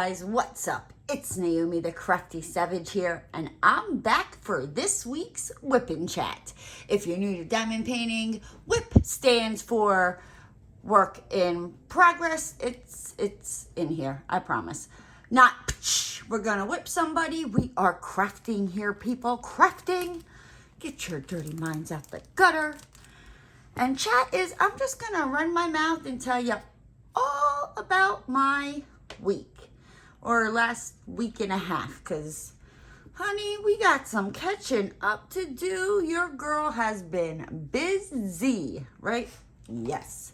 guys, what's up? It's Naomi the Crafty Savage here, and I'm back for this week's Whippin' Chat. If you're new to diamond painting, WHIP stands for work in progress. It's in here, I promise. Not we're gonna whip somebody. We are crafting here, people. Crafting. Get your dirty minds out the gutter. And chat is, I'm just gonna run my mouth and tell you all about my week or last week and a half, because honey, we got some catching up to do. Your girl has been busy, right? Yes.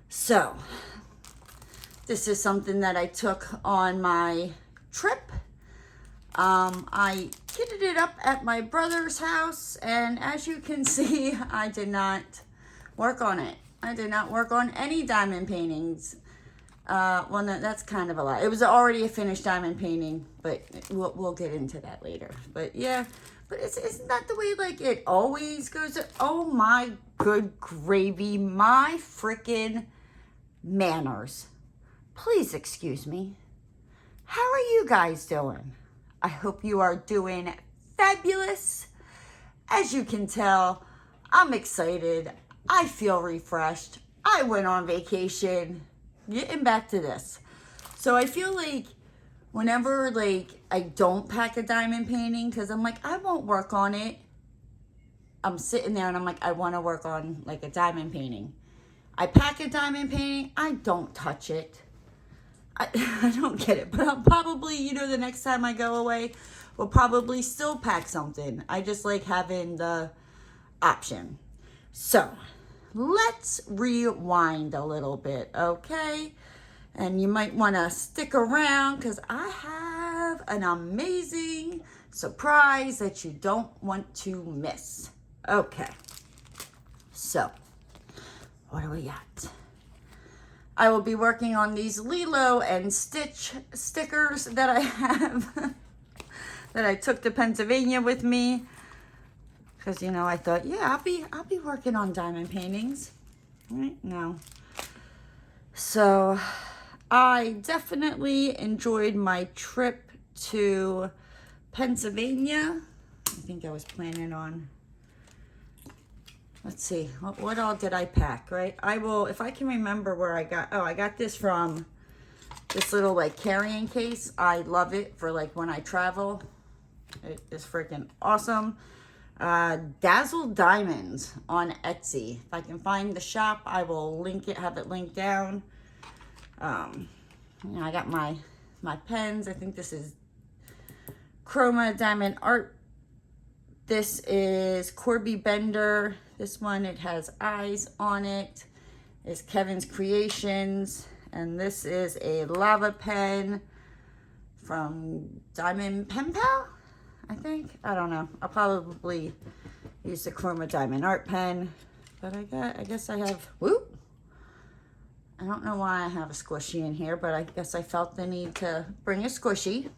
So this is something that I took on my trip. I kitted it up at my brother's house, and as you can see, I did not work on it. I did not work on any diamond paintings. Well, no, that's kind of a lie. It was already a finished diamond painting, but we'll get into that later. But yeah, but isn't that the way like it always goes? Oh my good gravy, my freaking manners. Please excuse me. How are you guys doing? I hope you are doing fabulous. As you can tell, I'm excited. I feel refreshed. I went on vacation. Getting back to this. So I feel like whenever like I don't pack a diamond painting, because I'm like, I won't work on it. I'm sitting there and I'm like, I want to work on like a diamond painting. I pack a diamond painting. I don't touch it. I don't get it. But I'll probably, the next time I go away, we'll probably still pack something. I just like having the option. So let's rewind a little bit, okay? And you might want to stick around because I have an amazing surprise that you don't want to miss. Okay, so what do we got? I will be working on these Lilo and Stitch stickers that I have that I took to Pennsylvania with me. Because, I thought, yeah, I'll be working on diamond paintings. Right? No. So, I definitely enjoyed my trip to Pennsylvania. I think I was planning on, let's see, what all did I pack, right? I will, if I can remember where I got this from this little, like, carrying case. I love it for, like, when I travel. It is freaking awesome. Dazzle Diamonds on Etsy. If I can find the shop, I will link it, have it linked down. I got my pens. I think this is Chroma Diamond Art. This is Corby Bender. This one, it has eyes on it. It's Kevin's Creations. And this is a lava pen from Diamond Pen Pal, I think. I don't know. I'll probably use the Chroma Diamond Art pen. But I guess I have, whoop. I don't know why I have a squishy in here, but I guess I felt the need to bring a squishy.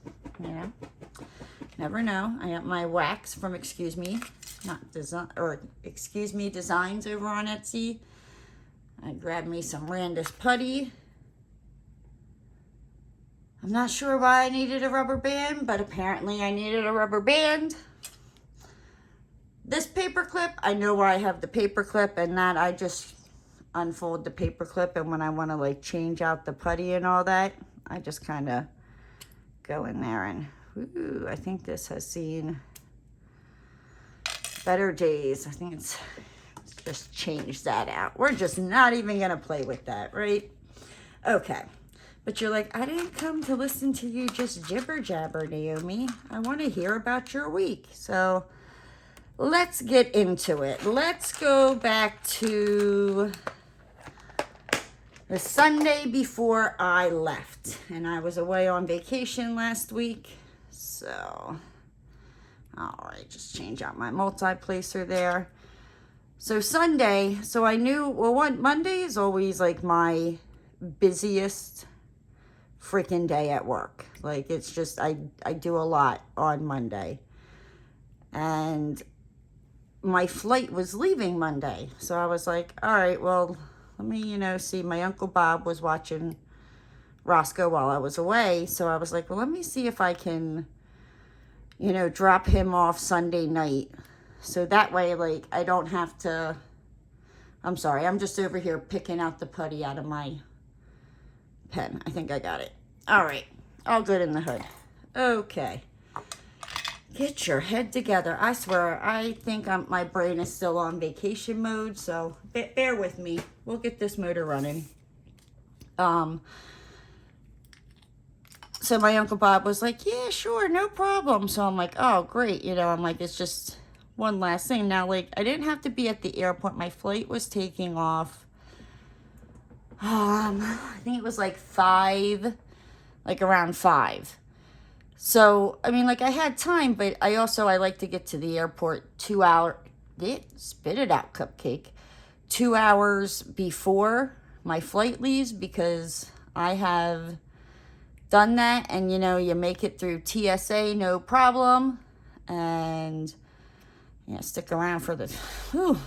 Never know. I got my wax from Excuse Me Designs over on Etsy. I grabbed me some Randus putty. I'm not sure why I needed a rubber band, but apparently I needed a rubber band. This paper clip, I know where I have the paper clip, and that I just unfold the paper clip, and when I want to like change out the putty and all that, I just kind of go in there and, ooh, I think this has seen better days. I think it's just change that out. We're just not even going to play with that, right? Okay. But you're like, I didn't come to listen to you just jibber jabber, Naomi. I want to hear about your week. So let's get into it. Let's go back to the Sunday before I left. And I was away on vacation last week. So, all right, just change out my multi-placer there. So Sunday, so I knew, well, Monday is always like my busiest freaking day at work. Like, it's just, I do a lot on Monday. And my flight was leaving Monday. So I was like, all right, well, let me, see. My Uncle Bob was watching Roscoe while I was away. So I was like, well, let me see if I can, you know, drop him off Sunday night. So that way, like, I don't have to, I'm sorry, I'm just over here picking out the putty out of my pen. I think I got it. All right, all good in the hood. Okay. Get your head together. I swear, I think my brain is still on vacation mode, so bear with me. We'll get this motor running. So my Uncle Bob was like, yeah, sure, no problem. So I'm like, oh, great. You know, I'm like, it's just one last thing. Now, like, I didn't have to be at the airport. My flight was taking off. I think it was like around 5. So, I mean, like, I had time, but I like to get to the airport 2 hours, spit it out, cupcake, 2 hours before my flight leaves, because I have done that, and, you know, you make it through TSA, no problem, and, yeah, stick around for the, whew,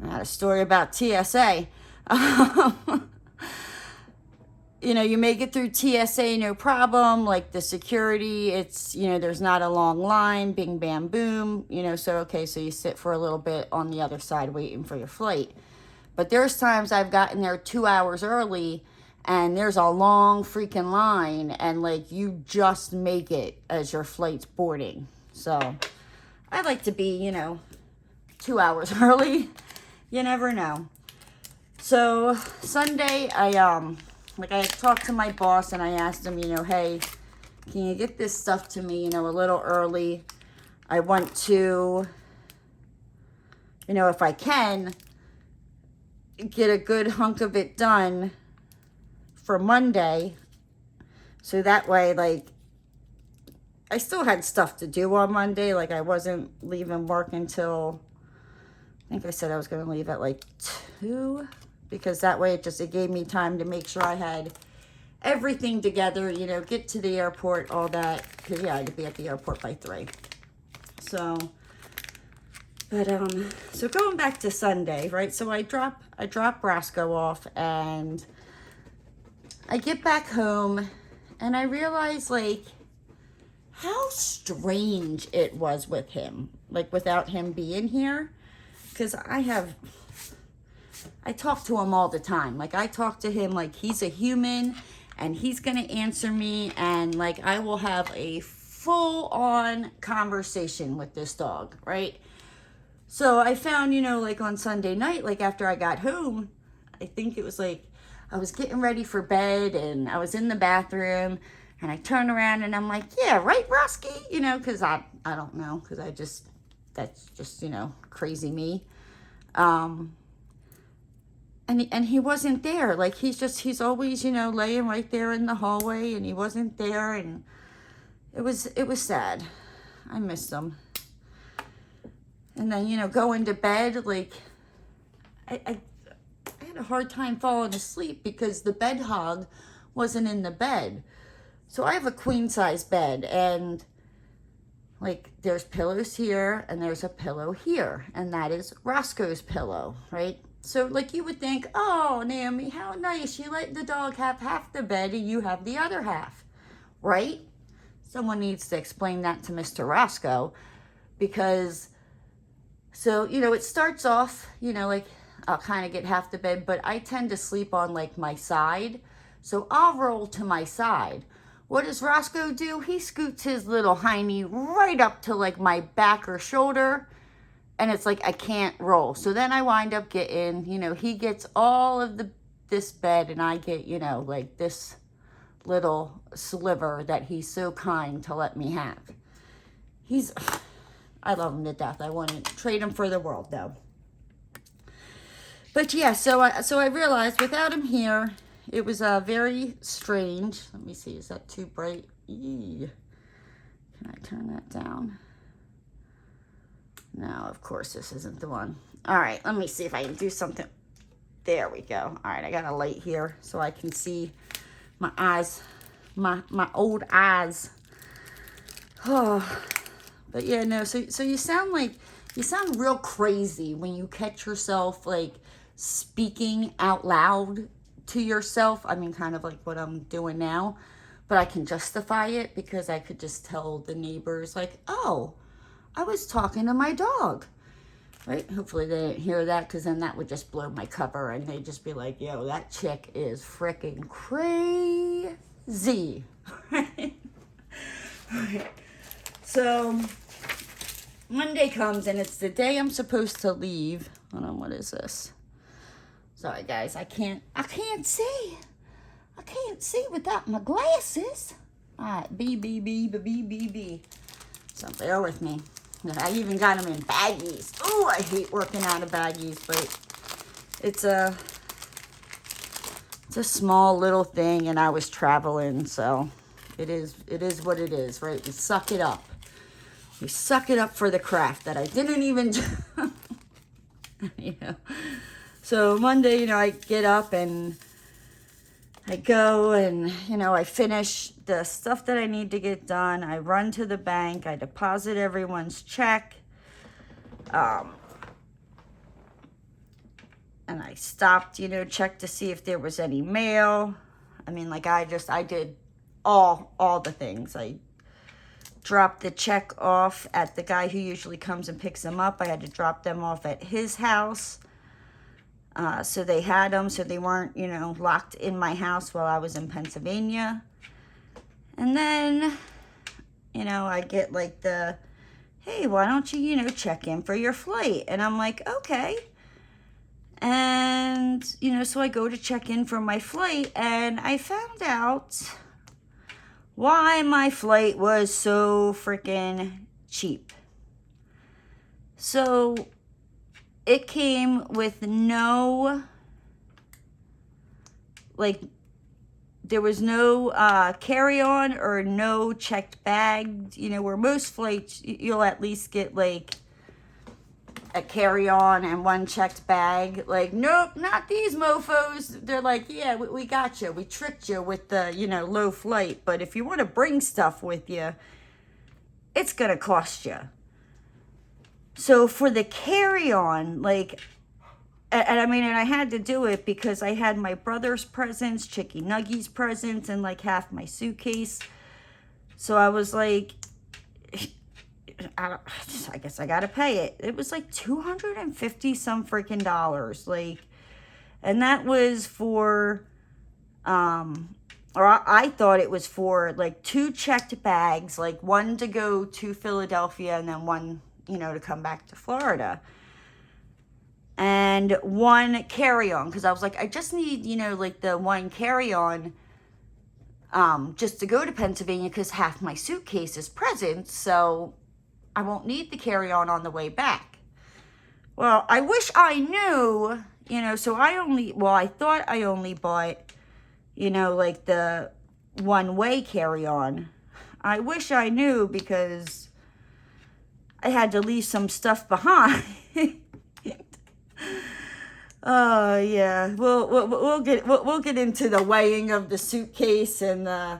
I had a story about TSA. You know, you make it through TSA, no problem. Like the security, it's, you know, there's not a long line, bing, bam, boom. You know, so, okay, so you sit for a little bit on the other side waiting for your flight. But there's times I've gotten there 2 hours early and there's a long freaking line and, like, you just make it as your flight's boarding. So I like to be, you know, 2 hours early. You never know. So Sunday, I talked to my boss and I asked him, you know, hey, can you get this stuff to me, you know, a little early? I want to, you know, if I can, get a good hunk of it done for Monday. So that way, like, I still had stuff to do on Monday. Like, I wasn't leaving work until, I think I said I was going to leave at like 2. Because that way it gave me time to make sure I had everything together, you know, get to the airport, all that. Because, yeah, I had to be at the airport by 3. So, but, so going back to Sunday, right? So I drop Roscoe off and I get back home and I realize, like, how strange it was with him. Like, without him being here. Because I talk to him all the time. Like, I talk to him like he's a human and he's going to answer me. And, like, I will have a full-on conversation with this dog, right? So I found, you know, like, on Sunday night, like, after I got home, I think it was, like, I was getting ready for bed and I was in the bathroom and I turn around and I'm like, yeah, right, Roski? You know, because I don't know, because that's just, you know, crazy me. And he wasn't there. Like, he's always, you know, laying right there in the hallway, and he wasn't there, and it was sad. I missed him. And then, you know, going to bed, like, I had a hard time falling asleep because the bed hog wasn't in the bed. So I have a queen size bed, and, like, there's pillows here, and there's a pillow here, and that is Roscoe's pillow, right? So, like, you would think, oh, Naomi, how nice. You let the dog have half the bed and you have the other half, right? Someone needs to explain that to Mr. Roscoe because, so, you know, it starts off, you know, like, I'll kind of get half the bed, but I tend to sleep on, like, my side. So I'll roll to my side. What does Roscoe do? He scoots his little hiney right up to, like, my back or shoulder. And it's like I can't roll. So then I wind up getting, you know, he gets all of this bed and I get, you know, like this little sliver that he's so kind to let me have. I love him to death. I wouldn't trade him for the world, though. But yeah, so I realized without him here, it was very strange. Let me see, is that too bright? Eee. Can I turn that down? No, of course this isn't the one. All right, let me see if I can do something. There we go. All right, I got a light here so I can see my eyes, my old eyes. Oh, but yeah, no. So you sound real crazy when you catch yourself like speaking out loud to yourself. I mean, kind of like what I'm doing now. But I can justify it because I could just tell the neighbors, like, oh, I was talking to my dog. Right? Hopefully they didn't hear that, because then that would just blow my cover and they'd just be like, yo, that chick is freaking crazy. Right? So Monday comes and it's the day I'm supposed to leave. Hold on, what is this? Sorry guys, I can't see. I can't see without my glasses. Alright, B. So bear with me. I even got them in baggies. Oh, I hate working out of baggies, but it's a small little thing, and I was traveling, so it is what it is, right? You suck it up. You suck it up for the craft that I didn't even do. Yeah. So Monday, I get up and I go and, I finish the stuff that I need to get done. I run to the bank. I deposit everyone's check. And I stopped, checked to see if there was any mail. I mean, like, I did all the things. I dropped the check off at the guy who usually comes and picks them up. I had to drop them off at his house. So they had them, so they weren't, locked in my house while I was in Pennsylvania. And then, I get like hey, why don't you, check in for your flight? And I'm like, okay. And, so I go to check in for my flight, and I found out why my flight was so freaking cheap. So it came with no, there was no carry-on or no checked bag. Where most flights, you'll at least get, a carry-on and one checked bag. Nope, not these mofos. They're like, yeah, we got you. We tricked you with the, low flight. But if you want to bring stuff with you, it's going to cost you. So for the carry-on, and I had to do it because I had my brother's presents, Chicky Nuggie's presents, and half my suitcase. So I was like, I guess I gotta pay it. It was $250 some freaking dollars. And that was for, or I thought it was for 2 checked bags, one to go to Philadelphia and then one, to come back to Florida. And one carry-on, because I was like, I just need, the one carry-on just to go to Pennsylvania, because half my suitcase is presents, so I won't need the carry-on the way back. Well, I wish I knew, so I thought I only bought, the one-way carry-on. I wish I knew, because I had to leave some stuff behind. Oh yeah, we'll get into the weighing of the suitcase and I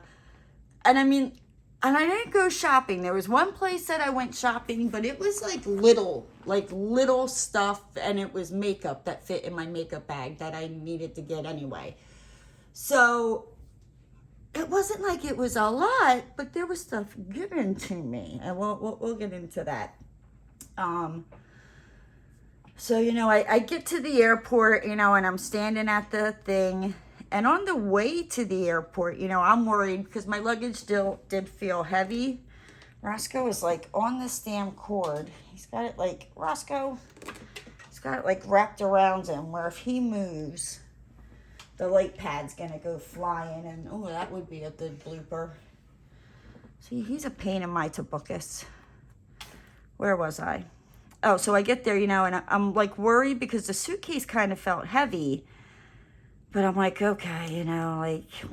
didn't go shopping. There was one place that I went shopping, but it was little stuff, and it was makeup that fit in my makeup bag that I needed to get anyway. So it wasn't like it was a lot, but there was stuff given to me, and we'll get into that. So, I get to the airport, and I'm standing at the thing, and on the way to the airport, I'm worried because my luggage still did feel heavy. Roscoe is on this damn cord. He's got it Roscoe, he's got it wrapped around him, where if he moves, the light pad's gonna go flying, and oh, that would be a good blooper. See, he's a pain in my tobacco. Where was I? Oh, so I get there, and I'm worried because the suitcase kind of felt heavy. But I'm like, okay,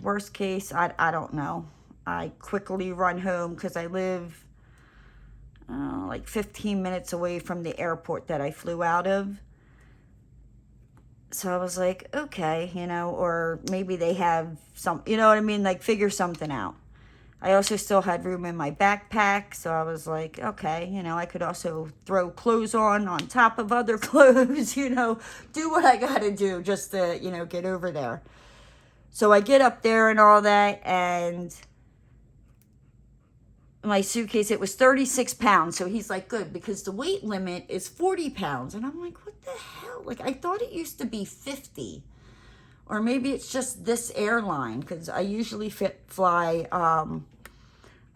worst case, I don't know. I quickly run home because I live 15 minutes away from the airport that I flew out of. So I was like, okay, or maybe they have some, figure something out. I also still had room in my backpack, so I was like, okay, I could also throw clothes on top of other clothes, do what I gotta do just to, get over there. So I get up there and all that, and my suitcase, it was 36 pounds. So he's like, good, because the weight limit is 40 pounds. And I'm like, what the hell? Like, I thought it used to be 50. Or maybe it's just this airline, because I usually fly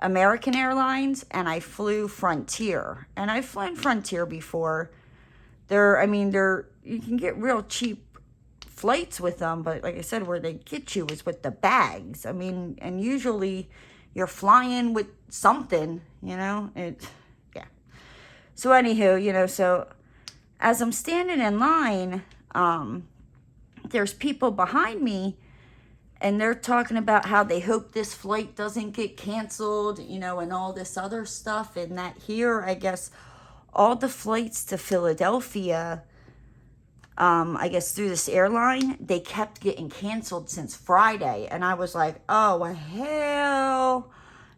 American Airlines, and I flew Frontier. And I've flown Frontier before. You can get real cheap flights with them, but like I said, where they get you is with the bags. I mean, and usually you're flying with something, yeah. So anywho, so as I'm standing in line, there's people behind me, and they're talking about how they hope this flight doesn't get canceled, and all this other stuff, and that here, I guess, all the flights to Philadelphia, I guess through this airline, they kept getting canceled since Friday. And I was like, oh, hell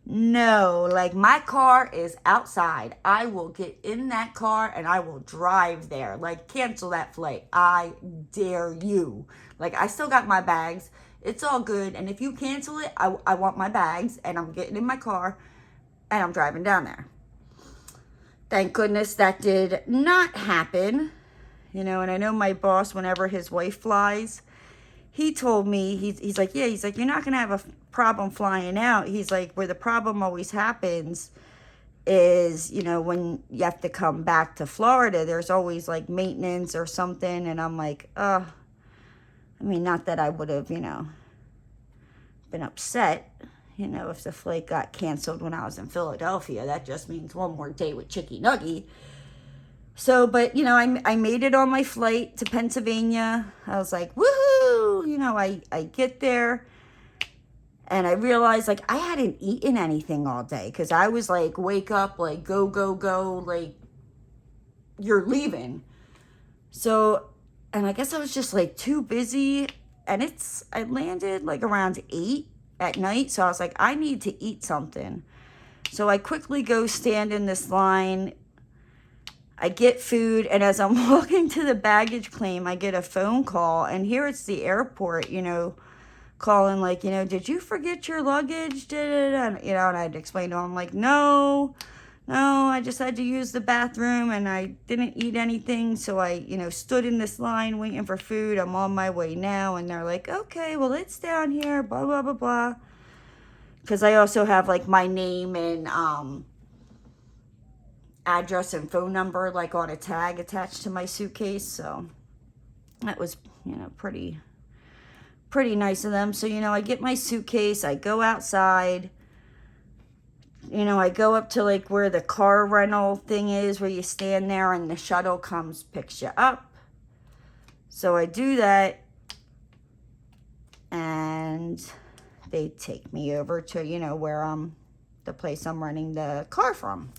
no. Like, my car is outside. I will get in that car and I will drive there. Like, cancel that flight. I dare you. Like, I still got my bags. It's all good. And if you cancel it, I want my bags, and I'm getting in my car and I'm driving down there. Thank goodness that did not happen. And I know my boss, whenever his wife flies, he told me, he's like, you're not going to have a problem flying out. He's like, where the problem always happens is, when you have to come back to Florida, there's always like maintenance or something. And I'm like, not that I would have, been upset, if the flight got canceled when I was in Philadelphia. That just means one more day with Chicky Nuggie. So, but, I made it on my flight to Pennsylvania. I was like, woohoo! I get there, and I realized, like, I hadn't eaten anything all day, because I was like, wake up, like, go, go, go, like, you're leaving. So, and I guess I was just, like, too busy, and I landed, like, around 8 at night, so I was like, I need to eat something. So I quickly go stand in this line. I get food, and as I'm walking to the baggage claim, I get a phone call, and here it's the airport, calling like, did you forget your luggage? And I'd explain to him, like, no, I just had to use the bathroom, and I didn't eat anything, so I, stood in this line waiting for food. I'm on my way now, and they're like, okay, well, it's down here, blah, blah, blah, blah, because I also have, like, my name and, address and phone number, like, on a tag attached to my suitcase. So that was, pretty nice of them. So, I get my suitcase, I go outside, I go up to, like, where the car rental thing is, where you stand there and the shuttle comes, picks you up. So I do that, and they take me over to, where the place I'm renting the car from.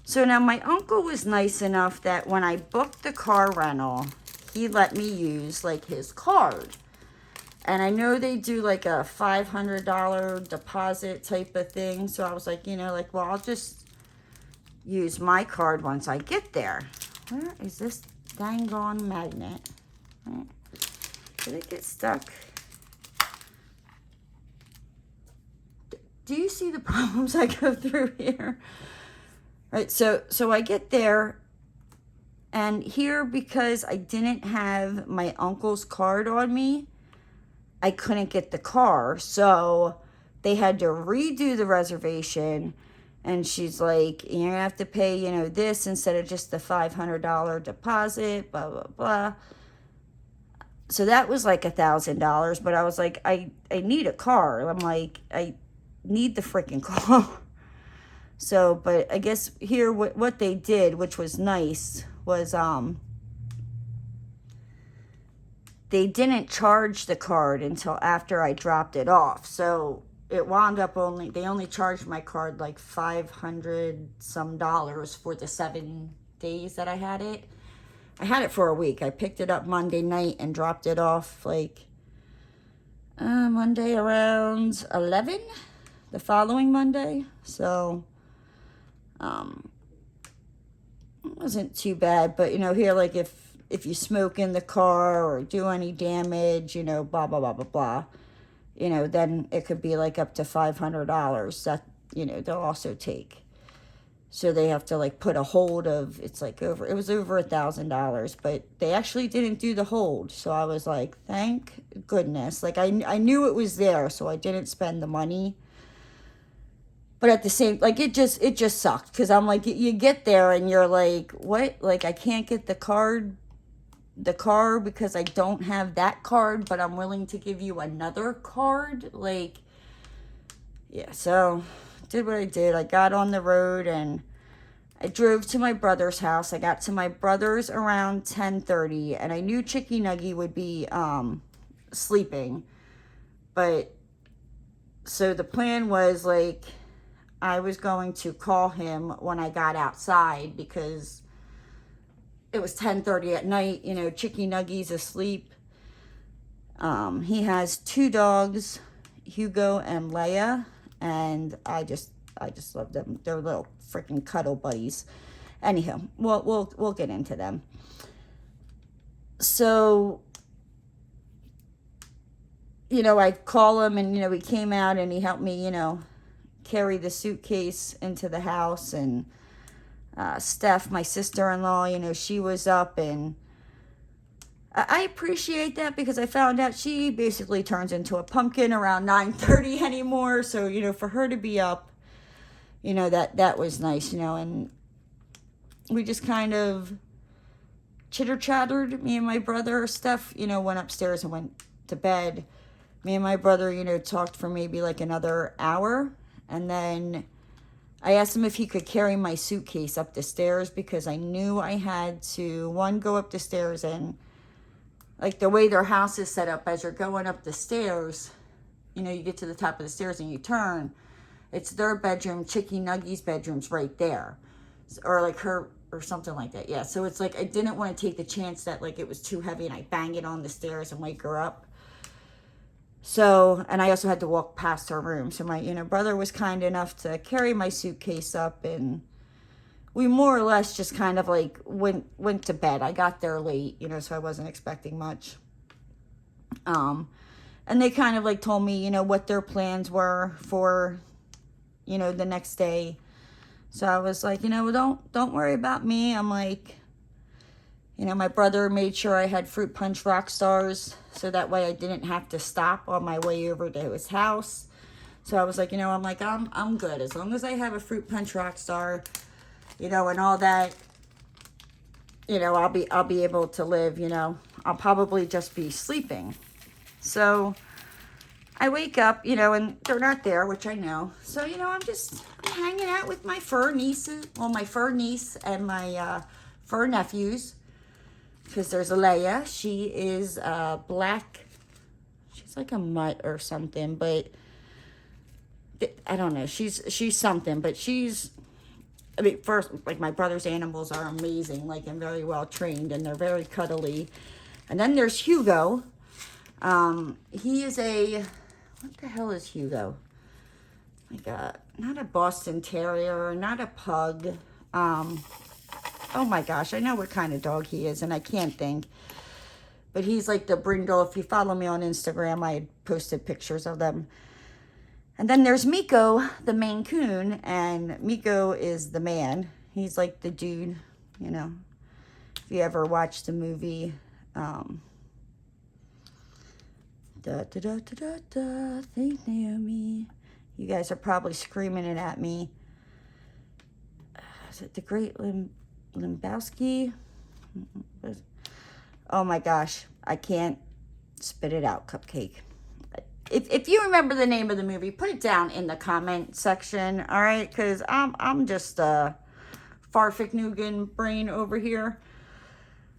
So now my uncle was nice enough that when I booked the car rental, he let me use, like, his card. And I know they do, like, a $500 deposit type of thing. So I was like, well, I'll just use my card once I get there. Where is this dang on magnet? Did it get stuck? Do you see the problems I go through here? Right, so I get there, and here, because I didn't have my uncle's card on me, I couldn't get the car. So they had to redo the reservation, and she's like, you're going to have to pay, this instead of just the $500 deposit, blah, blah, blah. So that was like $1,000, but I was like, I need a car. I'm like, I need the freaking car. So, but I guess here what they did, which was nice, was they didn't charge the card until after I dropped it off. So it wound up they only charged my card like $500 some for the 7 days that I had it. I had it for a week. I picked it up Monday night and dropped it off like Monday around 11, the following Monday. So it wasn't too bad, but here, like, if if you smoke in the car or do any damage, blah, blah, blah, blah, blah, then it could be like up to $500 that, they'll also take. So they have to like put a hold of, it was over $1,000, but they actually didn't do the hold. So I was like, thank goodness. Like I knew it was there, so I didn't spend the money. But at the same, like it just sucked. Cause I'm like, you get there and you're like, what? Like I can't get the car because I don't have that card, but I'm willing to give you another card. Like, yeah, so did what I did. I got on the road and I drove to my brother's house. I got to my brother's around 10:30, and I knew Chicky Nuggie would be sleeping. But so the plan was like I was going to call him when I got outside because it was 10:30 at night. Chicky Nuggie's asleep. He has 2 dogs, Hugo and Leia, and I just love them. They're little freaking cuddle buddies. Anyhow, we'll get into them. So, I'd call him, and he came out and he helped me, carry the suitcase into the house. And Steph, my sister-in-law, she was up, and I appreciate that because I found out she basically turns into a pumpkin around 9:30 anymore. So, for her to be up, that was nice, and we just kind of chitter-chattered. Me and my brother, Steph, went upstairs and went to bed. Me and my brother, talked for maybe like another hour. And then I asked him if he could carry my suitcase up the stairs because I knew I had to, one, go up the stairs, and like the way their house is set up, as you're going up the stairs, you get to the top of the stairs and you turn. It's their bedroom, Chicky Nuggie's bedroom's right there. Or like her, or something like that. Yeah, so it's like I didn't want to take the chance that like it was too heavy and I bang it on the stairs and wake her up. So, and I also had to walk past her room. So my, brother was kind enough to carry my suitcase up, and we more or less just kind of like went to bed. I got there late, so I wasn't expecting much. And they kind of like told me, what their plans were for, the next day. So I was like, don't worry about me. I'm like, my brother made sure I had fruit punch rock stars, so that way I didn't have to stop on my way over to his house. So I was like, I'm good as long as I have a fruit punch rock star, and all that. I'll be able to live. I'll probably just be sleeping. So I wake up, and they're not there, which I know. So, I'm hanging out with my fur nieces, my fur niece and my fur nephews. Because there's a Leia. She is black. She's like a mutt or something, but I don't know. She's something, but first, like my brother's animals are amazing, like and very well trained, and they're very cuddly. And then there's Hugo. He is what the hell is Hugo? Like not a Boston Terrier, not a pug. Oh my gosh, I know what kind of dog he is, and I can't think. But he's like the brindle. If you follow me on Instagram, I had posted pictures of them. And then there's Miko, the Maine Coon, and Miko is the man. He's like the dude, If you ever watched the movie, Thank Naomi. You guys are probably screaming it at me. Is it the Great Lebowski? Oh my gosh, I can't spit it out, Cupcake. If you remember the name of the movie, put it down in the comment section, all right? Because I'm just Farfik-Nugan brain over here.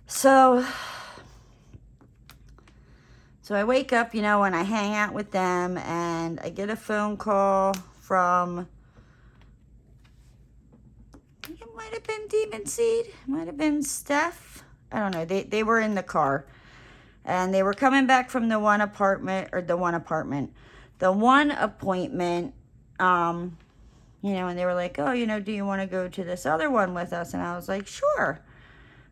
So I wake up, and I hang out with them, and I get a phone call from, it might have been Demon Seed, might have been Steph. I don't know. They were in the car, and they were coming back from the one appointment, and they were like, oh, do you want to go to this other one with us? And I was like, sure.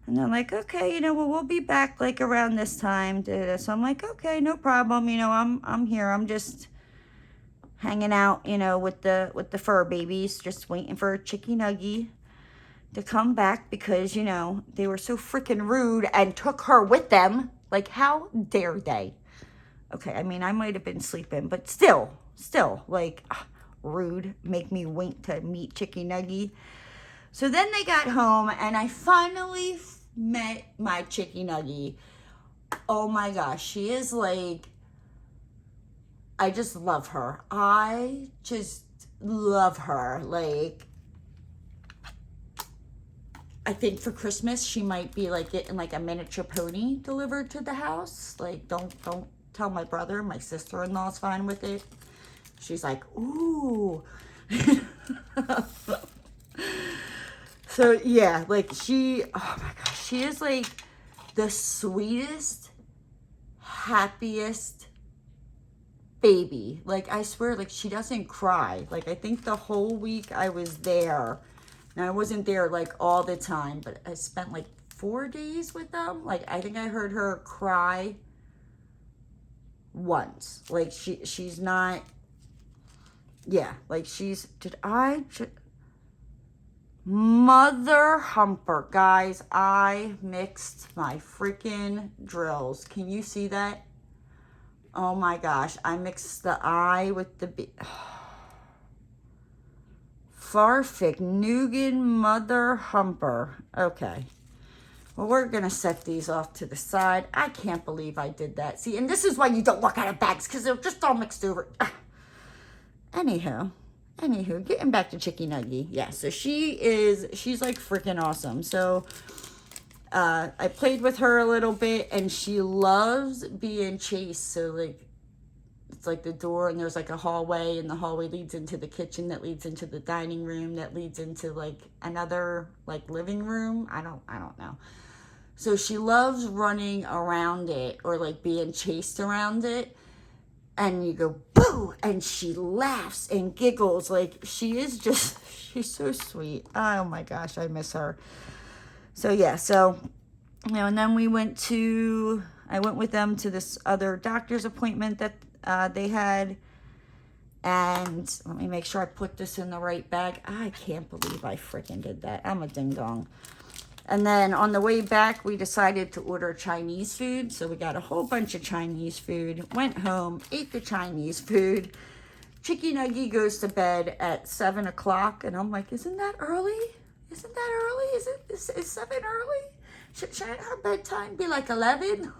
And they're like, okay, well, we'll be back like around this time. So I'm like, okay, no problem. I'm here. I'm just hanging out, with the fur babies, just waiting for Chicky Nuggie to come back because, they were so freaking rude and took her with them. Like, how dare they? Okay, I mean, I might have been sleeping, but still, like, rude. Make me wait to meet Chicky Nuggie. So then they got home, and I finally met my Chicky Nuggie. Oh my gosh, she is like, I just love her. I just love her. Like, I think for Christmas she might be like getting like a miniature pony delivered to the house. Like, don't tell my brother. My sister-in-law's fine with it. She's like, ooh. So yeah, like oh my gosh, she is like the sweetest, happiest baby. Like, I swear, like, she doesn't cry. Like, I think the whole week I was there, and I wasn't there like all the time, but I spent like 4 days with them. Like, I think I heard her cry once. Like, she's not, yeah, like Mother humper, guys. I mixed my freaking drills. Can you see that? Oh my gosh. I mixed the I with the B. Farfik Nugan Mother humper. Okay. Well, we're going to set these off to the side. I can't believe I did that. See, and this is why you don't look out of bags, because they're just all mixed over. Anywho, getting back to Chicky Nuggie. Yeah, so she's like freaking awesome. So I played with her a little bit, and she loves being chased. So like, it's like the door, and there's like a hallway, and the hallway leads into the kitchen, that leads into the dining room, that leads into like another like living room. I don't know. So she loves running around it, or like being chased around it. And you go, boo! And she laughs and giggles. Like, she's so sweet. Oh my gosh, I miss her. So yeah, and then I went with them to this other doctor's appointment that they had. And let me make sure I put this in the right bag. I can't believe I freaking did that. I'm a ding dong. And then on the way back, we decided to order Chinese food. So we got a whole bunch of Chinese food, went home, ate the Chinese food. Chicky Nuggie goes to bed at 7 o'clock. And I'm like, isn't that early? Is 7 early? Shouldn't her bedtime be like 11?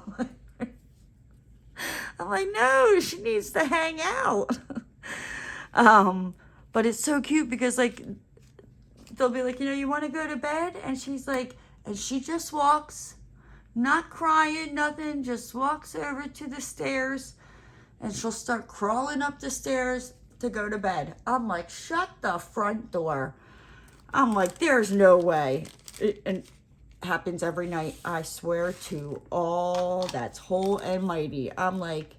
I'm like, no, she needs to hang out. But it's so cute because like, they'll be like, you want to go to bed? And she's like, and she just walks, not crying, nothing, just walks over to the stairs, and she'll start crawling up the stairs to go to bed. I'm like, shut the front door. I'm like, there's no way. And it happens every night. I swear to all that's whole and mighty. I'm like,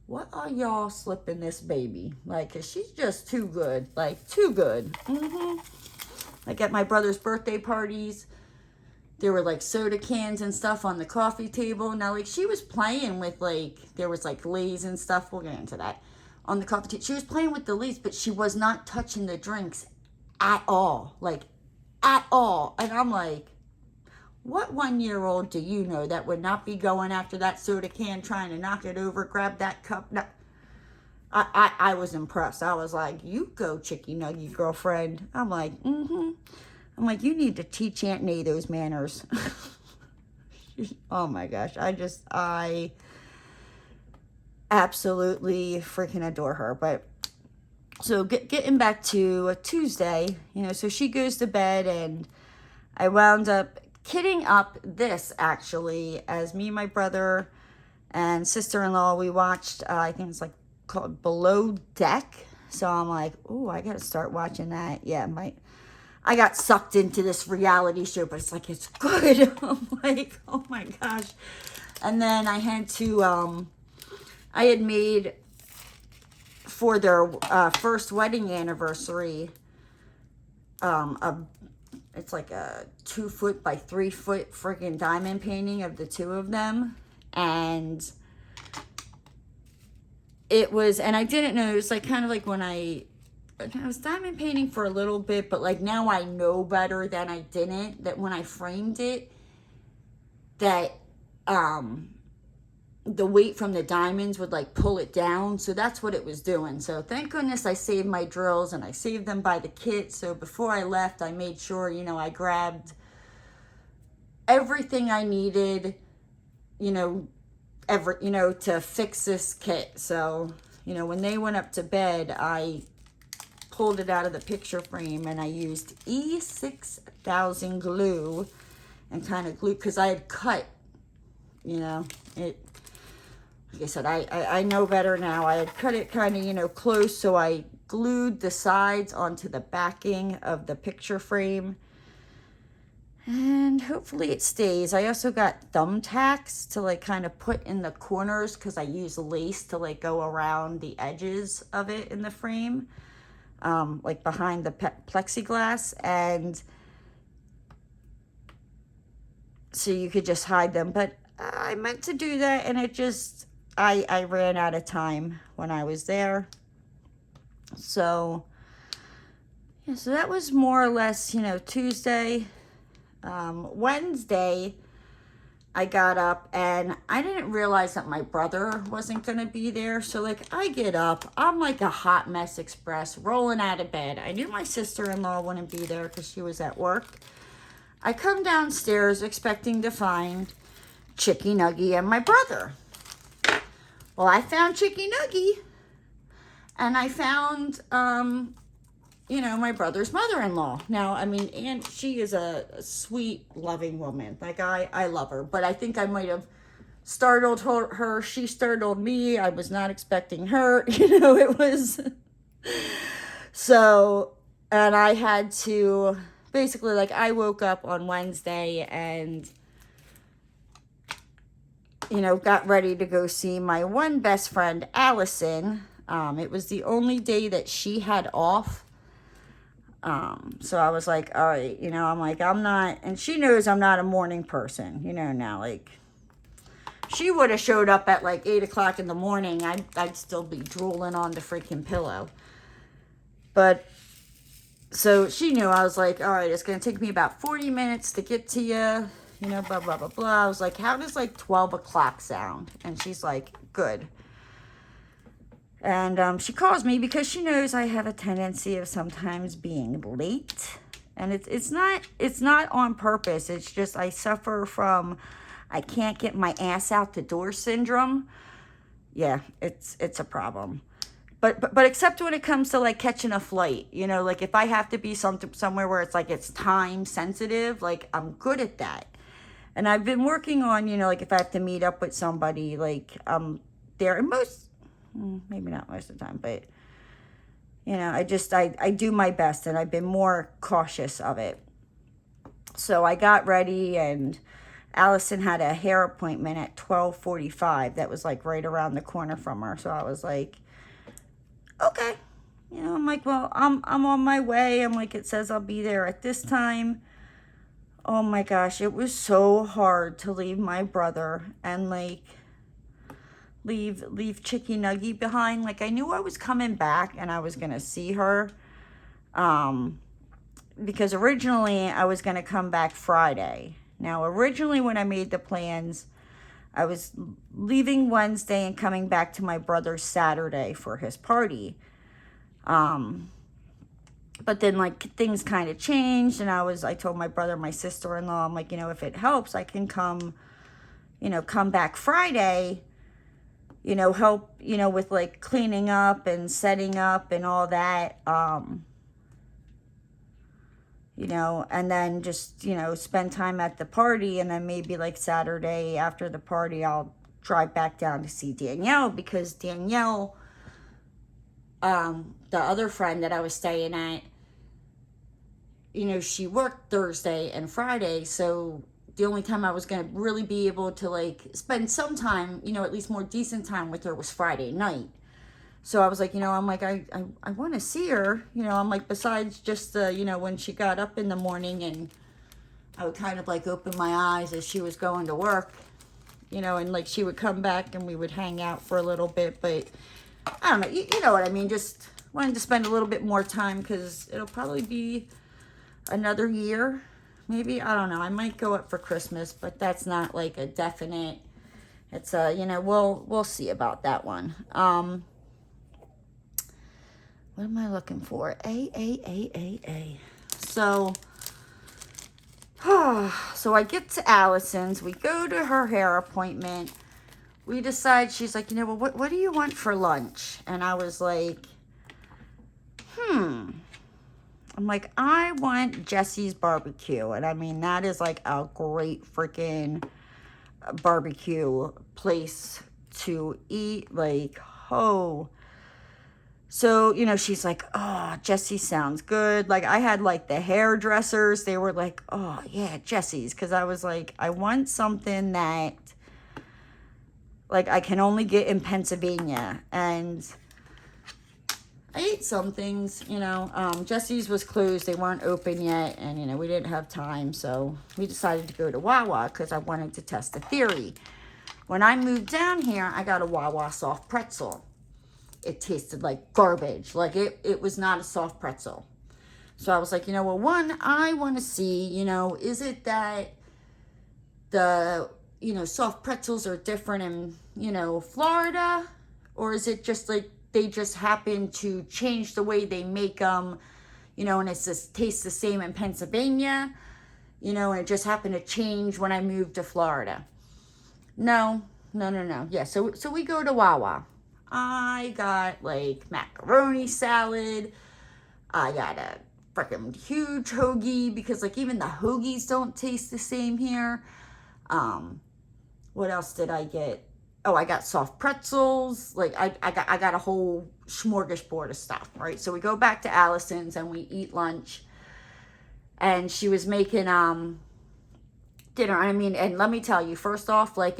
what are y'all slipping this baby? Like, 'cause she's just too good. Like, too good. Like, at my brother's birthday parties, there were, like, soda cans and stuff on the coffee table. Now, like, she was playing with, like, there was, like, Lay's and stuff. We'll get into that. On the coffee table. She was playing with the Lay's, but she was not touching the drinks at all. Like, at all. And I'm like, what 1-year-old do you know that would not be going after that soda can, trying to knock it over, grab that cup? No. I was impressed. I was like, you go, Chicky Nuggie girlfriend. I'm like, I'm like, you need to teach Aunt Nay those manners. Oh my gosh. I absolutely freaking adore her. But so getting back to Tuesday, so she goes to bed, and I wound up kidding up this actually, as me and my brother and sister-in-law, we watched, I think it's like called Below Deck. So I'm like, oh, I gotta start watching that. Yeah, I got sucked into this reality show, but it's like, it's good. I'm like, oh my gosh. And then I had made for their first wedding anniversary, it's like a 2 foot by 3 foot freaking diamond painting of the two of them. And it was, and I didn't know, it was like kind of like when I was diamond painting for a little bit, but like now I know better than I didn't, that when I framed it, that the weight from the diamonds would like pull it down. So that's what it was doing. So thank goodness I saved my drills, and I saved them by the kit. So before I left, I made sure, I grabbed everything I needed, to fix this kit. So, when they went up to bed, I pulled it out of the picture frame, and I used E6000 glue and kind of glued, because I had cut, it. Like I said, I know better now. I had cut it kind of, close, so I glued the sides onto the backing of the picture frame. And hopefully it stays. I also got thumbtacks to like kind of put in the corners, because I use lace to like go around the edges of it in the frame, like behind the plexiglass. And so you could just hide them. But I meant to do that, and it just... I ran out of time when I was there. So, yeah, so that was more or less, Tuesday. Wednesday, I got up, and I didn't realize that my brother wasn't going to be there. So, like, I get up. I'm like a hot mess express, rolling out of bed. I knew my sister-in-law wouldn't be there because she was at work. I come downstairs expecting to find Chicky Nuggie and my brother. Well, I found Chicky Nuggie, and I found, my brother's mother-in-law. Now, and she is a sweet, loving woman. Like, I love her, but I think I might have startled her. She startled me. I was not expecting her. It was... So, and I had to, basically, like, I woke up on Wednesday and... got ready to go see my one best friend, Allison. It was the only day that she had off. So I was like, all right, I'm like, I'm not, and she knows I'm not a morning person, now, like, she would have showed up at like 8 o'clock in the morning. I'd still be drooling on the freaking pillow. But, so she knew. I was like, all right, it's going to take me about 40 minutes to get to you. Blah, blah, blah, blah. I was like, how does like 12 o'clock sound? And she's like, good. And she calls me because she knows I have a tendency of sometimes being late. And it's not on purpose. It's just I suffer from I can't get my ass out the door syndrome. Yeah, it's a problem. But except when it comes to like catching a flight, like if I have to be somewhere where it's like it's time sensitive, like I'm good at that. And I've been working on, like if I have to meet up with somebody, like there, and maybe not most of the time, but, I do my best, and I've been more cautious of it. So I got ready, and Allison had a hair appointment at 12:45 that was like right around the corner from her. So I was like, okay. I'm like, well, I'm on my way. I'm like, it says I'll be there at this time. Oh my gosh, it was so hard to leave my brother and like leave Chicky Nuggie behind. Like I knew I was coming back and I was gonna see her. Because originally I was gonna come back Friday. Now originally when I made the plans, I was leaving Wednesday and coming back to my brother's Saturday for his party. But then like things kind of changed, and I told my brother, my sister-in-law, I'm like, if it helps, I can come back Friday, help, with like cleaning up and setting up and all that, and then just, spend time at the party, and then maybe like Saturday after the party, I'll drive back down to see Danielle, because Danielle, the other friend that I was staying at, she worked Thursday and Friday, so the only time I was going to really be able to, like, spend some time, at least more decent time with her was Friday night. So I was like, I'm like, I want to see her, I'm like, besides just the, when she got up in the morning and I would kind of like open my eyes as she was going to work, and like she would come back and we would hang out for a little bit. But I don't know, you know what I mean? Just wanted to spend a little bit more time because it'll probably be another year, maybe. I don't know. I might go up for Christmas, but that's not like a definite. It's we'll see about that one. What am I looking for? A. So, so I get to Allison's. We go to her hair appointment. We decide, she's like, well, what do you want for lunch? And I was like, I'm like, I want Jesse's barbecue. And I mean, that is like a great freaking barbecue place to eat. Like, oh. So, she's like, oh, Jesse sounds good. Like, I had, like, the hairdressers. They were like, oh, yeah, Jesse's. Because I was like, I want something that, like, I can only get in Pennsylvania. And I ate some things, Jesse's was closed. They weren't open yet. And, we didn't have time. So we decided to go to Wawa because I wanted to test the theory. When I moved down here, I got a Wawa soft pretzel. It tasted like garbage. Like, it was not a soft pretzel. So I was like, well, one, I want to see, is it that the, soft pretzels are different in, Florida? Or is it just like they just happen to change the way they make them, and it just tastes the same in Pennsylvania, and it just happened to change when I moved to Florida? No. Yeah, so we go to Wawa. I got like macaroni salad. I got a freaking huge hoagie because like even the hoagies don't taste the same here. What else did I get? Oh, I got soft pretzels. Like I got a whole smorgasbord of stuff, right? So we go back to Allison's and we eat lunch. And she was making dinner. I mean, and let me tell you, first off, like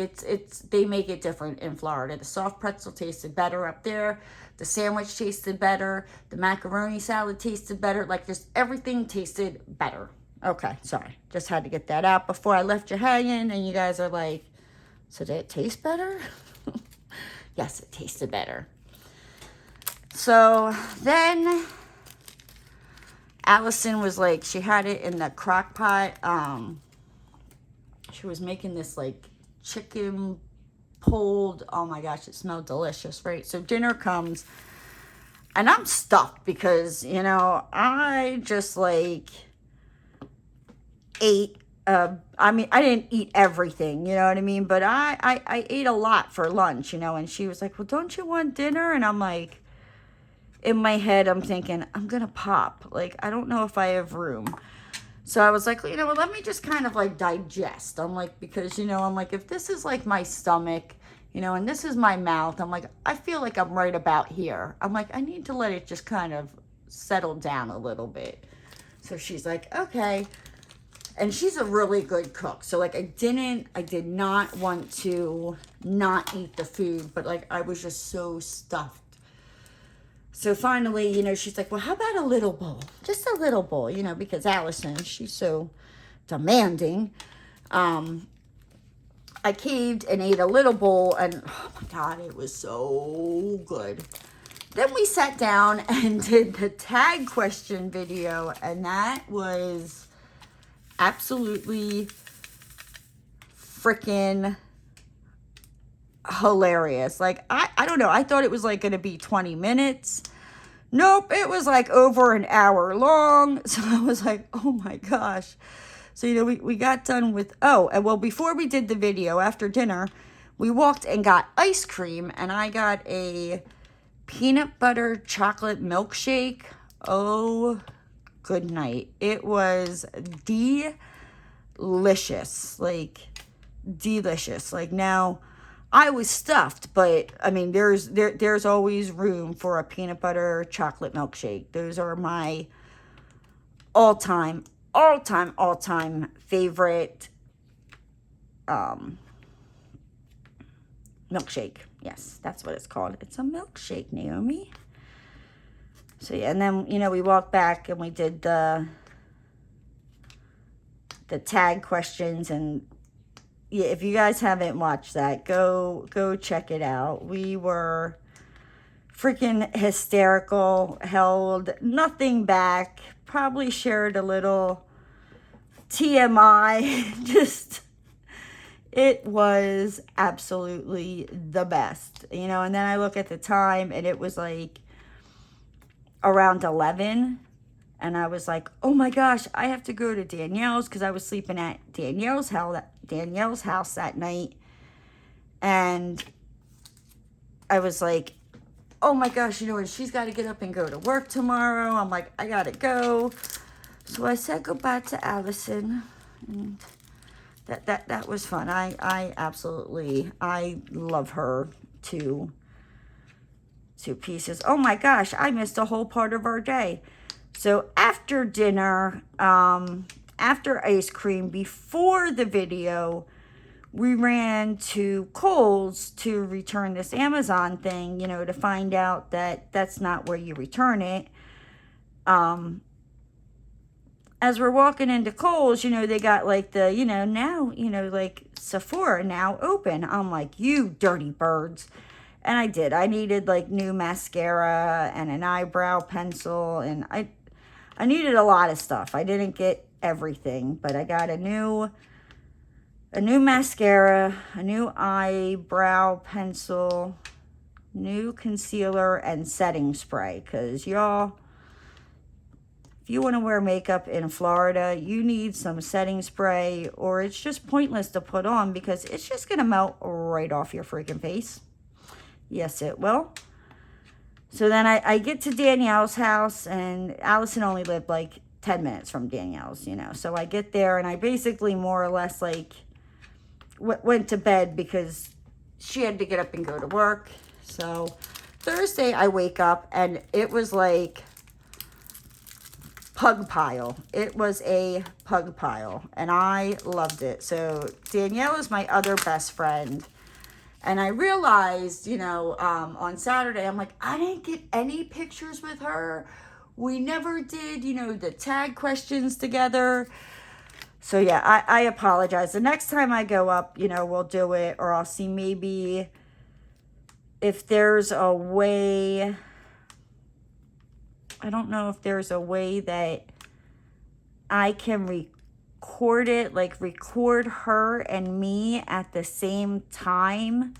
they make it different in Florida. The soft pretzel tasted better up there. The sandwich tasted better. The macaroni salad tasted better. Like, just everything tasted better. Okay, sorry. Just had to get that out before I left you hanging. And you guys are like, so did it taste better? Yes, it tasted better. So then Allison was like, she had it in the crock pot. She was making this like chicken pulled. Oh my gosh, it smelled delicious, right? So dinner comes and I'm stuffed because, I just like ate. I mean, I didn't eat everything, you know what I mean? But I ate a lot for lunch, and she was like, well, don't you want dinner? And I'm like, in my head, I'm thinking, I'm going to pop. Like, I don't know if I have room. So I was like, let me just kind of like digest. I'm like, because, I'm like, if this is like my stomach, and this is my mouth, I'm like, I feel like I'm right about here. I'm like, I need to let it just kind of settle down a little bit. So she's like, okay. And she's a really good cook. So like, I did not want to not eat the food, but like, I was just so stuffed. So finally, she's like, well, how about a little bowl? Just a little bowl, because Allison, she's so demanding. I caved and ate a little bowl, and oh my God, it was so good. Then we sat down and did the tag question video, and that was absolutely freaking hilarious. Like, I don't know. I thought it was like going to be 20 minutes. Nope, it was like over an hour long. So I was like, oh my gosh. So, we got done with, and well, before we did the video, after dinner, we walked and got ice cream, and I got a peanut butter chocolate milkshake. Oh, good night. It was delicious. Like, delicious. Like, now, I was stuffed, but I mean, there's always room for a peanut butter chocolate milkshake. Those are my all-time milkshake. Yes, that's what it's called. It's a milkshake, Naomi. So yeah, and then, you know, we walked back and we did the tag questions. And yeah, if you guys haven't watched that, go check it out. We were freaking hysterical, held nothing back, probably shared a little TMI. Just, it was absolutely the best, you know. And then I look at the time and it was like around 11, and I was like, oh my gosh, I have to go to Danielle's, because I was sleeping at Danielle's house that night. And I was like, oh my gosh, you know, and she's got to get up and go to work tomorrow. I'm like, I gotta go. So I said goodbye to Allison, and that was fun. I absolutely, I love her to pieces. Oh my gosh, I missed a whole part of our day. So after dinner, after ice cream, before the video, we ran to Kohl's to return this Amazon thing, you know, to find out that that's not where you return it. As we're walking into Kohl's, you know, they got like the, you know, now, you know, like Sephora now open. I'm like, you dirty birds. And I did. I needed like new mascara and an eyebrow pencil, and I needed a lot of stuff. I didn't get everything, but I got a new mascara, a new eyebrow pencil, new concealer, and setting spray. Because y'all, if you want to wear makeup in Florida, you need some setting spray, or it's just pointless to put on because it's just going to melt right off your freaking face. Yes, it will. So then I get to Danielle's house, and Allison only lived like 10 minutes from Danielle's, you know. So I get there, and I basically more or less like went to bed because she had to get up and go to work. So Thursday I wake up, and it was like pug pile. It was a pug pile, and I loved it. So Danielle is my other best friend. And I realized, you know, on Saturday, I'm like, I didn't get any pictures with her. We never did, you know, the tag questions together. So, yeah, I apologize. The next time I go up, you know, we'll do it. Or I'll see maybe if there's a way. I don't know if there's a way that I can record it, like record her and me at the same time.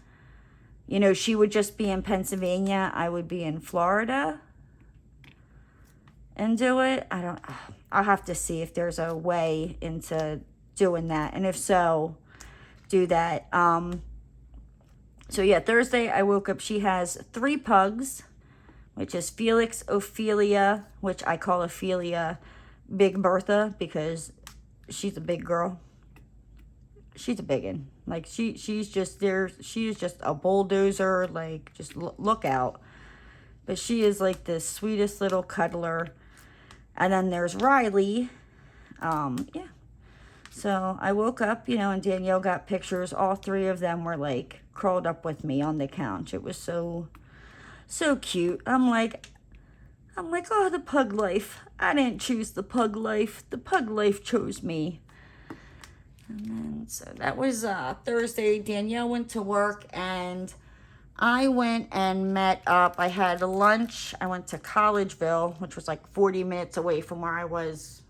You know, she would just be in Pennsylvania, I would be in Florida, and do it. I'll have to see if there's a way into doing that, and if so, do that. So yeah, Thursday I woke up, she has 3 pugs, which is Felix, Ophelia, which I call Ophelia Big Bertha because she's a big girl. She's a biggin. Like, she's just there. She is just a bulldozer. Like, just look out. But she is like the sweetest little cuddler. And then there's Riley. Yeah. So I woke up, you know, and Danielle got pictures. All 3 of them were like curled up with me on the couch. It was so cute. I'm like, oh, the pug life. I didn't choose the pug life. The pug life chose me. And then, so that was Thursday. Danielle went to work, and I went and met up. I had lunch. I went to Collegeville, which was like 40 minutes away from where I was,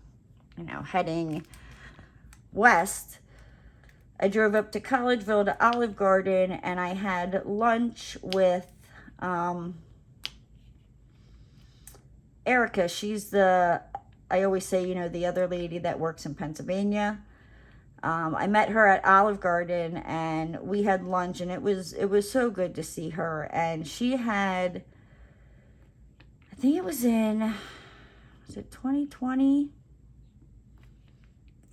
you know, heading west. I drove up to Collegeville to Olive Garden, and I had lunch with Erica. She's I always say, you know, the other lady that works in Pennsylvania. I met her at Olive Garden, and we had lunch, and it was so good to see her. And she had, I think it was in, was it 2020?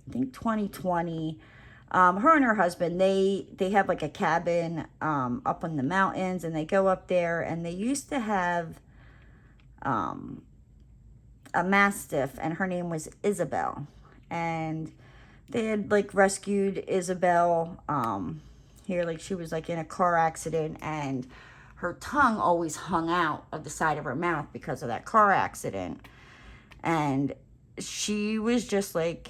I think 2020. Her and her husband, they have like a cabin up in the mountains, and they go up there, and they used to have a Mastiff, and her name was Isabel. And they had like rescued Isabel here, like she was like in a car accident, and her tongue always hung out of the side of her mouth because of that car accident. And she was just like,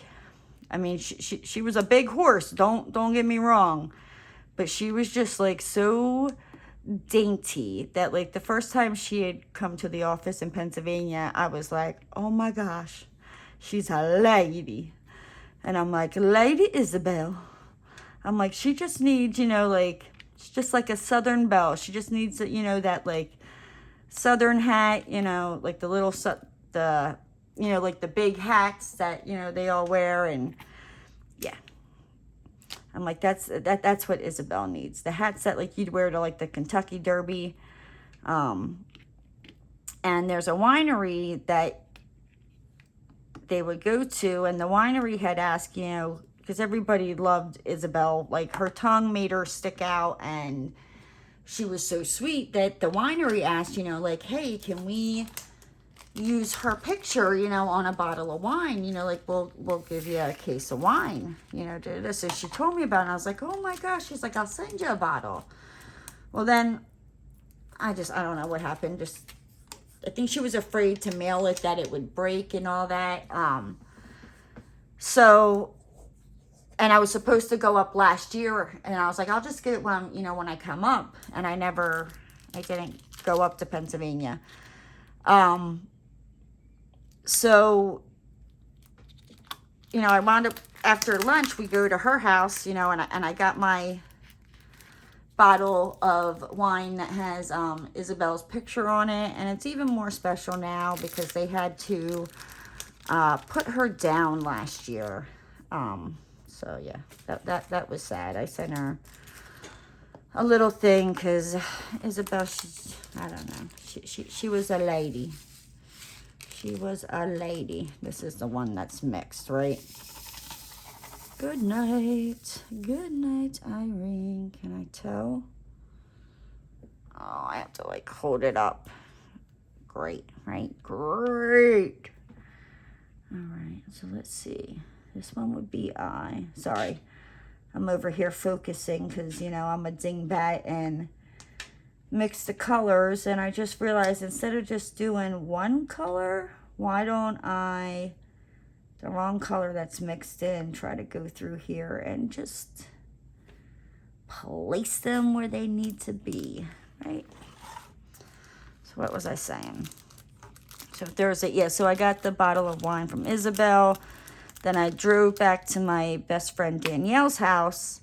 I mean, she was a big horse, don't get me wrong, but she was just like so dainty that like the first time she had come to the office in Pennsylvania, I was like, oh my gosh, she's a lady. And I'm like, Lady Isabel. I'm like, she just needs, you know, like, it's just like a Southern belle. She just needs, you know, that like Southern hat, you know, like the little, you know, like the big hats that, you know, they all wear. And yeah, I'm like, that's what Isabel needs. The hats that like you'd wear to like the Kentucky Derby. And there's a winery that they would go to, and the winery had asked, you know, because everybody loved Isabel, like her tongue made her stick out, and she was so sweet that the winery asked, you know, like, hey, can we use her picture, you know, on a bottle of wine, you know, like we'll give you a case of wine, you know. So she told me about it, and I was like, oh my gosh. She's like, I'll send you a bottle. Well, then I don't know what happened. I think she was afraid to mail it, that it would break and all that. So, and I was supposed to go up last year, and I was like, I'll just get it when when I come up. And I didn't go up to Pennsylvania. So, you know, I wound up, after lunch, we go to her house, you know, and I got my bottle of wine that has Isabel's picture on it, and it's even more special now because they had to put her down last year. So yeah, that was sad. I sent her a little thing because Isabel, I don't know, she was a lady. She was a lady. This is the one that's mixed, right? Good night. Good night, Irene. Can I tell? Oh, I have to like hold it up. Great, right? Great. All right, so let's see. This one would be I. Sorry. I'm over here focusing because, you know, I'm a dingbat and mix the colors. And I just realized instead of just doing one color, why don't I... the wrong color that's mixed in, try to go through here and just place them where they need to be, right? So what was I saying? So so I got the bottle of wine from Isabel. Then I drove back to my best friend Danielle's house,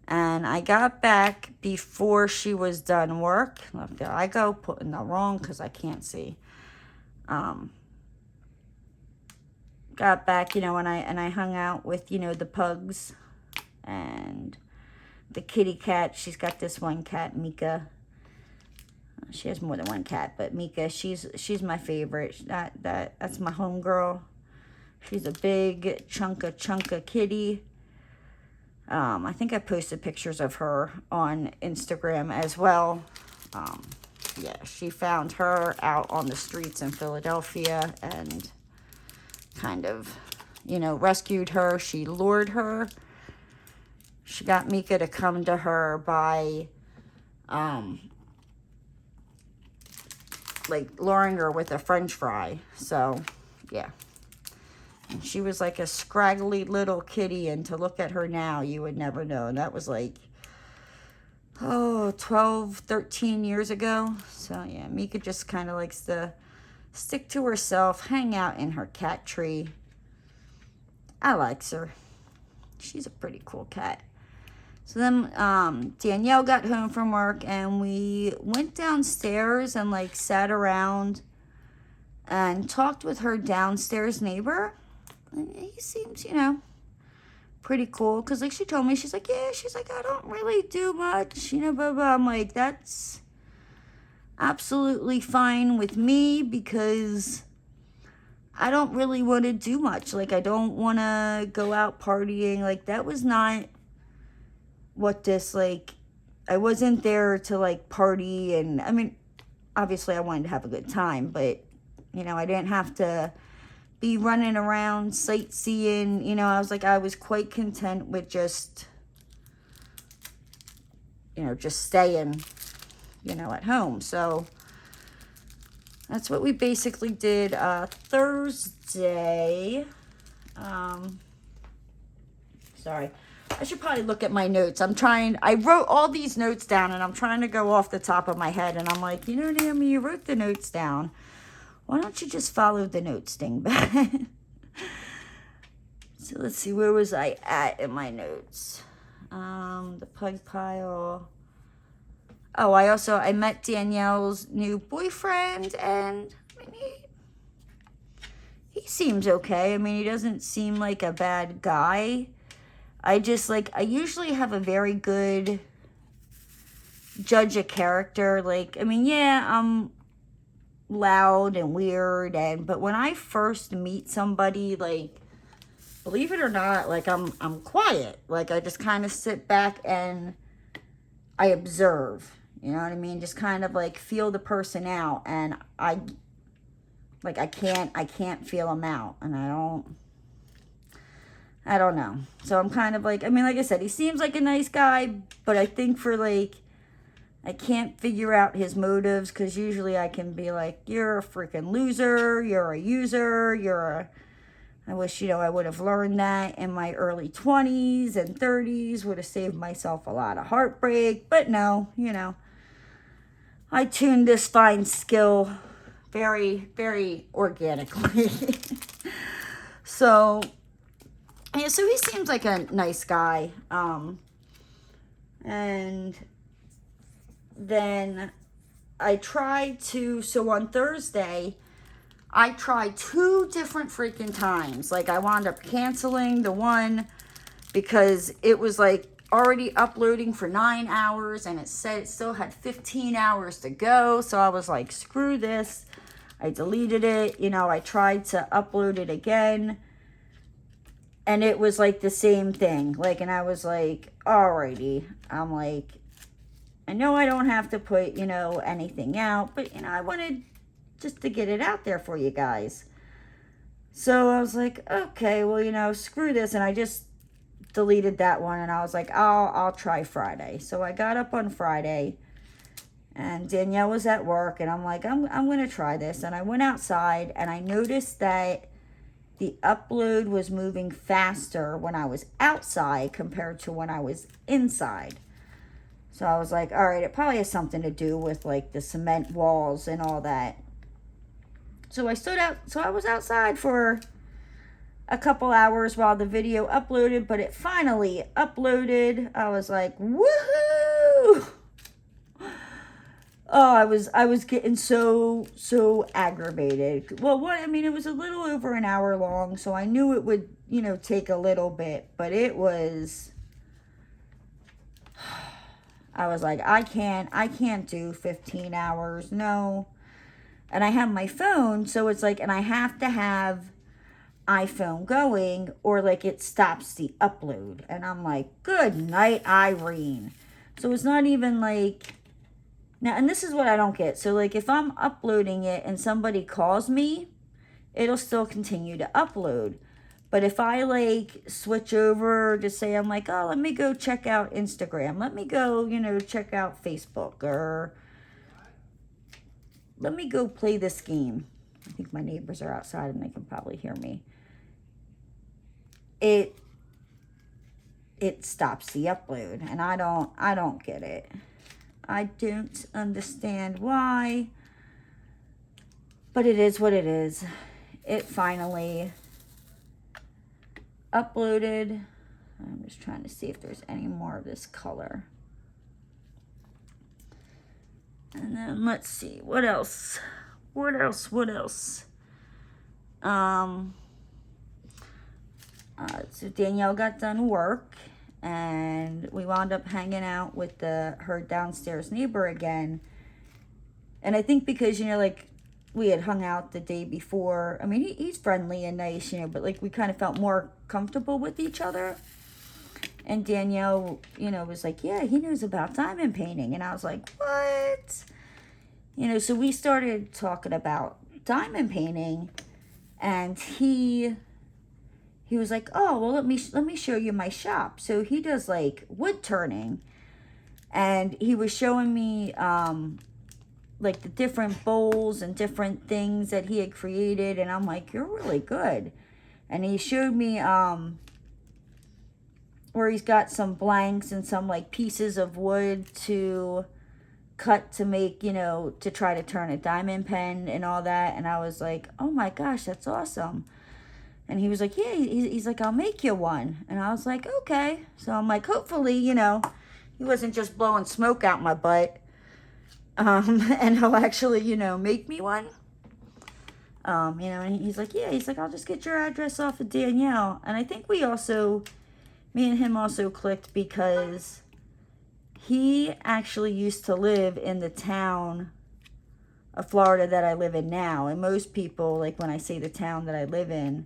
and I got back before she was done work. Look, there I go, putting the wrong because I can't see. Got back, you know, and I hung out with, you know, the pugs and the kitty cat. She's got this one cat, Mika. She has more than one cat, but Mika, she's my favorite. That's my homegirl. She's a big chunka kitty. I think I posted pictures of her on Instagram as well. Yeah, she found her out on the streets in Philadelphia and kind of, you know, rescued her. She lured her. She got Mika to come to her by, like, luring her with a French fry. So, yeah. And she was like a scraggly little kitty, and to look at her now, you would never know. And that was like, 12, 13 years ago. So, yeah, Mika just kind of likes to stick to herself, hang out in her cat tree. I likes her. She's a pretty cool cat. So then Danielle got home from work, and we went downstairs and like sat around and talked with her downstairs neighbor. And he seems, you know, pretty cool. Because like she told me, she's like, yeah, she's like, I don't really do much, you know, blah, blah. I'm like, that's absolutely fine with me because I don't really want to do much. Like, I don't want to go out partying. Like, that was not what this, like, I wasn't there to, like, party. And, I mean, obviously I wanted to have a good time. But, you know, I didn't have to be running around sightseeing. You know, I was quite content with just just staying, at home. So that's what we basically did Thursday. Sorry. I should probably look at my notes. I wrote all these notes down, and I'm trying to go off the top of my head. And I'm like, Naomi, you wrote the notes down. Why don't you just follow the notes thing back? So let's see, where was I at in my notes? The pug pile. Oh, I met Danielle's new boyfriend, and he seems okay. He doesn't seem like a bad guy. I usually have a very good judge of character. I'm loud and weird, but when I first meet somebody, believe it or not, I'm quiet. I just kind of sit back and I observe. You know what I mean? Just kind of feel the person out, and I can't feel them out, and I don't know. So I'm kind of like I said, he seems like a nice guy, but I think for I can't figure out his motives, because usually I can be like, you're a freaking loser, you're a user, I wish, I would have learned that in my early 20s and 30s, would have saved myself a lot of heartbreak. But no, I tuned this fine skill very, very organically. So he seems like a nice guy. And then so on Thursday, I tried 2 different freaking times. I wound up canceling the one because it was already uploading for 9 hours, and it said it still had 15 hours to go. So I was like, screw this. I deleted it. I tried to upload it again, and it was the same thing. And I was like, alrighty. I'm like, I know I don't have to put, anything out, but, I wanted just to get it out there for you guys. So I was like, okay, well, screw this. And I just deleted that one, and I was like, I'll try Friday. So I got up on Friday, and Danielle was at work, and I'm like, I'm going to try this. And I went outside, and I noticed that the upload was moving faster when I was outside compared to when I was inside. So I was like, all right, it probably has something to do with the cement walls and all that. So I was outside for a couple hours while the video uploaded, but it finally uploaded. I was like, woohoo! Oh, I was getting so aggravated. Well, it was a little over an hour long, so I knew it would, take a little bit, but it was, I was like, I can't do 15 hours, no. And I have my phone, so it's and I have to have iPhone going, or it stops the upload. And I'm like, good night, Irene. So it's not even now, and this is what I don't get. So if I'm uploading it and somebody calls me, it'll still continue to upload. But if I switch over to say, I'm like, oh, let me go check out Instagram, let me go, check out Facebook, or let me go play this game. I think my neighbors are outside and they can probably hear me. It stops the upload, and I don't get it. I don't understand why, but it is what it is. It finally uploaded. I'm just trying to see if there's any more of this color. And then let's see, what else? So Danielle got done work, and we wound up hanging out with her downstairs neighbor again. And I think because, we had hung out the day before. He's friendly and nice, but we kind of felt more comfortable with each other. And Danielle, was like, yeah, he knows about diamond painting. And I was like, what? So we started talking about diamond painting, and he was like, oh, well, let me show you my shop. So he does wood turning. And he was showing me like the different bowls and different things that he had created, and I'm like, you're really good. And he showed me where he's got some blanks and some like pieces of wood to cut to make, you know, to try to turn a diamond pen and all that. And I was like, oh my gosh, that's awesome. And he was like, yeah, he's like, I'll make you one. And I was like, okay. So I'm like, hopefully, you know, he wasn't just blowing smoke out my butt. And he'll actually, you know, make me one. You know, and he's like, yeah, he's like, I'll just get your address off of Danielle. And I think we also, me and him also clicked because he actually used to live in the town of Florida that I live in now. And most people, like when I say the town that I live in,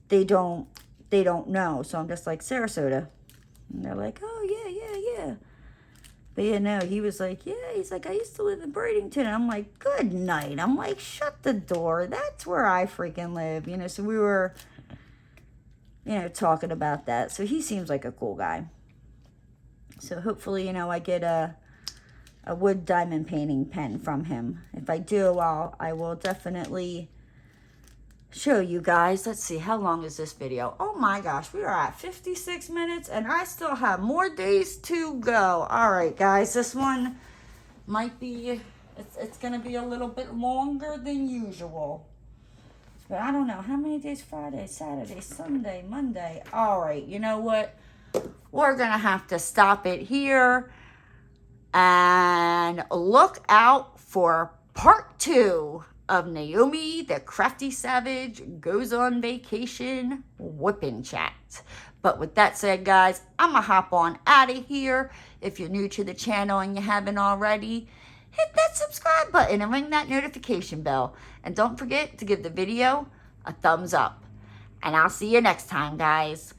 they don't know. So I'm just like, Sarasota. And they're like, oh, yeah. But yeah, no, he was like, yeah, he's like, I used to live in Bradenton. And I'm like, good night. I'm like, shut the door. That's where I freaking live. You know, so we were, you know, talking about that. So he seems like a cool guy. So hopefully, you know, I get a wood diamond painting pen from him. If I do, I will definitely show you guys. Let's see, how long is this video? Oh my gosh, we are at 56 minutes and I still have more days to go. All right, guys, this one might be, it's going to be a little bit longer than usual. But I don't know, how many days? Friday, Saturday, Sunday, Monday. All right, you know what? We're going to have to stop it here and look out for part 2 of Naomi the Crafty Savage Goes on Vacation Whipping Chat. But with that said, guys, I'm going to hop on out of here. If you're new to the channel and you haven't already, hit that subscribe button and ring that notification bell. And don't forget to give the video a thumbs up. And I'll see you next time, guys.